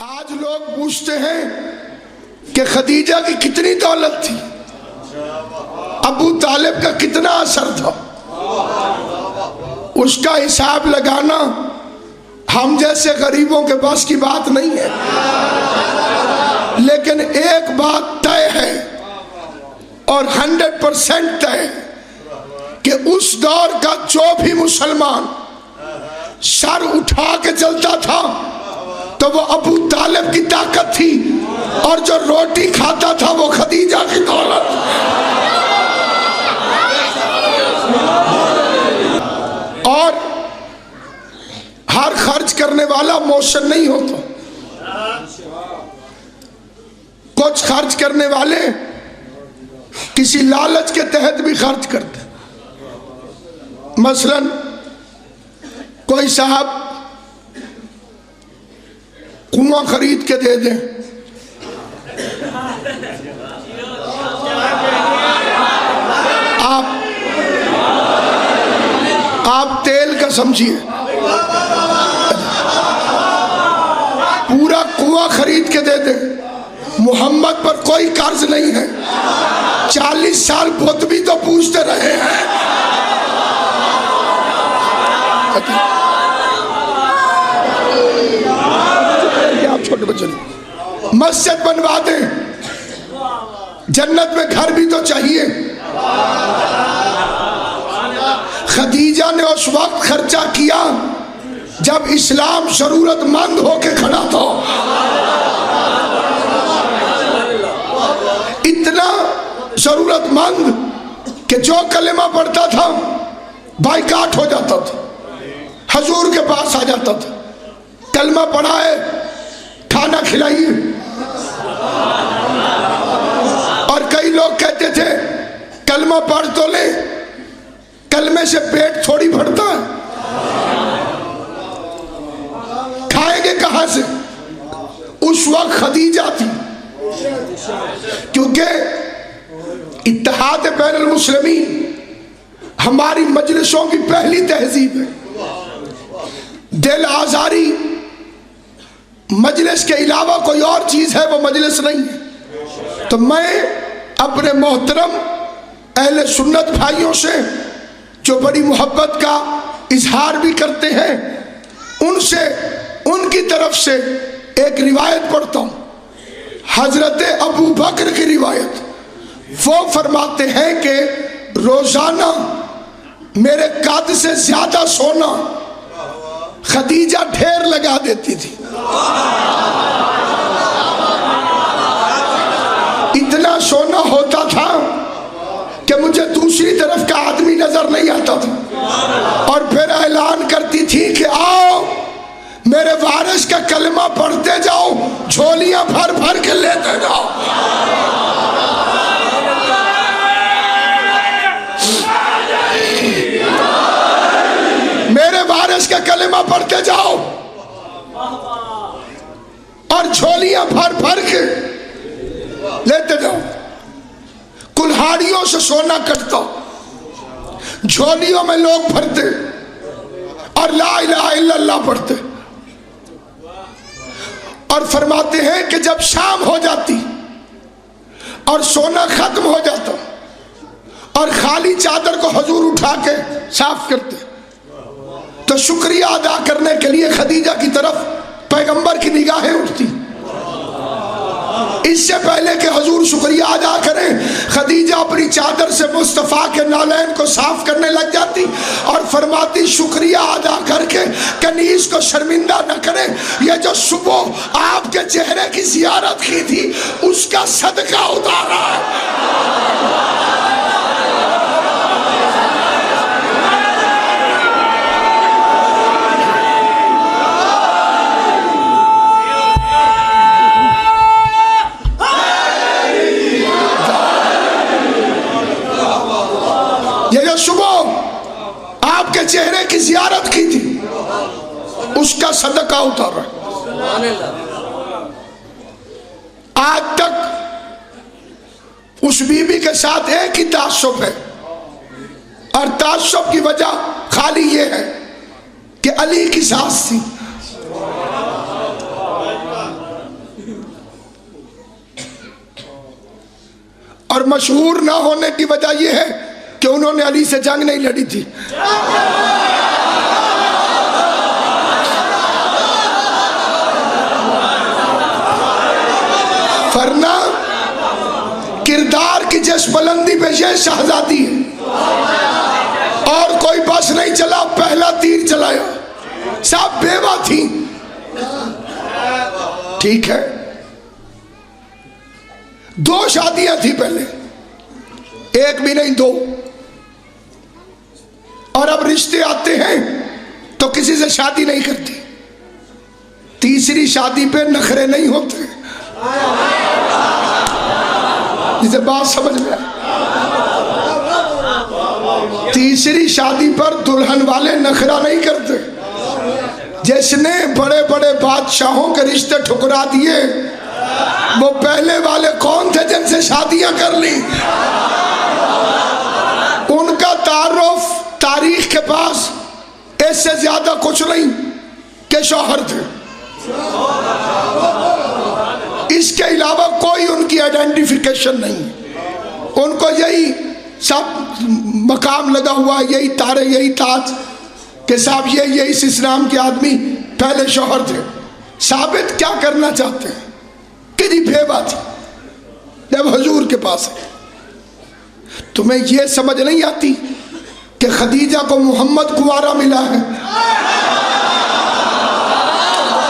آج لوگ پوچھتے ہیں کہ خدیجہ کی کتنی دولت تھی، ابو طالب کا کتنا اثر تھا، اس کا حساب لگانا ہم جیسے غریبوں کے پاس کی بات نہیں ہے، لیکن ایک بات طے ہے اور 100% طے کہ اس دور کا جو بھی مسلمان سر اٹھا کے چلتا تھا تو وہ ابو طالب کی طاقت تھی، اور جو روٹی کھاتا تھا وہ خدیجہ کی دولت۔ اور ہر خرچ کرنے والا موشن نہیں ہوتا، کچھ خرچ کرنے والے کسی لالچ کے تحت بھی خرچ کرتے۔ مثلا کوئی صاحب کنواں خرید کے دے دیں، آپ تیل کا سمجھیے، پورا کنواں خرید کے دے دیں، محمد پر کوئی قرض نہیں ہے، 40 سال بت بھی تو پوچھتے رہے ہیں۔ آپ چھوٹے بچے مسجد بنوا دیں، جنت میں گھر بھی تو چاہیے۔ خدیجہ نے اس وقت خرچہ کیا جب اسلام ضرورت مند ہو کے کھڑا تھا، اتنا ضرورت مند کہ جو کلمہ پڑھتا تھا بائیکاٹ ہو جاتا تھا، حضور کے پاس آ جاتا تھا، کلمہ پڑھا ہے کھانا کھلائیے۔ اور کئی لوگ کہتے تھے کلمہ پڑھ تو لے، کلمے سے پیٹ تھوڑی بھرتا ہے، کھائیں گے کہاں سے؟ اس وقت خدیجہ تھی، کیونکہ اتحاد بین المسلمین ہماری مجلسوں کی پہلی تہذیب ہے۔ دل آزاری مجلس کے علاوہ کوئی اور چیز ہے، وہ مجلس نہیں ہے۔ تو میں اپنے محترم اہل سنت بھائیوں سے جو بڑی محبت کا اظہار بھی کرتے ہیں، ان سے ان کی طرف سے ایک روایت پڑھتا ہوں، حضرت ابو بکر کی روایت۔ وہ فرماتے ہیں کہ روزانہ میرے قد سے زیادہ سونا خدیجہ ڈھیر لگا دیتی تھی، اتنا سونا ہوتا تھا کہ مجھے دوسری طرف کا آدمی نظر نہیں آتا تھا، اور پھر اعلان کرتی تھی کہ آؤ میرے وارث کا کلمہ پڑھتے جاؤ، جھولیاں بھر بھر کے لیتے جاؤ۔ میرے وارث کا کلمہ پڑھتے جاؤ اور جھولیاں بھر بھر کے لیتے جاؤ۔ کلہاڑیوں سے سونا کٹتا، جھولیوں میں لوگ بھرتے اور لا الہ الا اللہ پڑھتے، اور فرماتے ہیں کہ جب شام ہو جاتی اور سونا ختم ہو جاتا اور خالی چادر کو حضور اٹھا کے صاف کرتے تو شکریہ ادا کرنے کے لیے خدیجہ کی طرف پیغمبر کی نگاہیں اٹھتی۔ اس سے پہلے کہ حضور شکریہ ادا کریں، خدیجہ اپنی چادر سے مصطفیٰ کے نالین کو صاف کرنے لگ جاتی اور فرماتی شکریہ ادا کر کے کنیز کو شرمندہ نہ کریں، یہ جو صبح آپ کے چہرے کی زیارت کی تھی اس کا صدقہ اتارا ہے۔ صبح آپ کے چہرے کی زیارت کی تھی اس کا صدقہ اتار رہا ہے۔ آج تک اس بی بی کے ساتھ ایک ہی تعصب ہے، اور تعصب کی وجہ خالی یہ ہے کہ علی کی ساس تھی، مشہور نہ ہونے کی وجہ یہ ہے کہ انہوں نے علی سے جنگ نہیں لڑی تھی. ورنہ کردار کی جس بلندی پہ یہ شہزادی ہے اور کوئی بس نہیں چلا, پہلا تیر چلایا, سب بیوہ تھیں. ٹھیک ہے, 2 شادیاں تھیں پہلے, ایک بھی نہیں 2, اور اب رشتے آتے ہیں تو کسی سے شادی نہیں کرتی. تیسری شادی پہ نخرے نہیں ہوتے. جسے بات سمجھ میں آئی, تیسری شادی پر دلہن والے نخرہ نہیں کرتے. جس نے بڑے بڑے بادشاہوں کے رشتے ٹھکرا دیے وہ پہلے والے کون تھے جن سے شادیاں کر لی؟ ان کا تعارف تاریخ کے پاس اس سے زیادہ کچھ نہیں کہ شوہر تھے. اس کے علاوہ کوئی ان کی آئیڈینٹیفیکیشن نہیں. ان کو یہی سب مقام لگا ہوا, یہی تارے, یہی تاج کہ صاحب یہ اس اسلام کے آدمی پہلے شوہر تھے. ثابت کیا کرنا چاہتے ہیں کہ جی بیوہ تھی جب حضور کے پاس ہے. تمہیں یہ سمجھ نہیں آتی کہ خدیجہ کو محمد کنوارا ملا ہے؟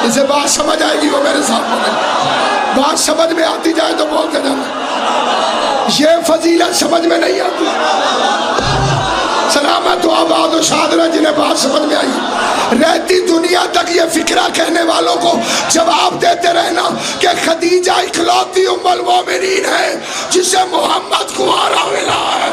اسے بات سمجھ آئے گی وہ میرے ساتھ بولے. بات سمجھ میں آتی جائے تو بولتے جانا. یہ فضیلت سمجھ میں نہیں آتی. سلامت و آباد و شاد رہ جنہیں بات سمجھ میں آئی. رہتی دنیا تک یہ فکرہ کہنے والوں کو جواب دیتے رہنا کہ خدیجہ اکلوتی ام المومنین ہے جسے محمد کنوارا ملا ہے.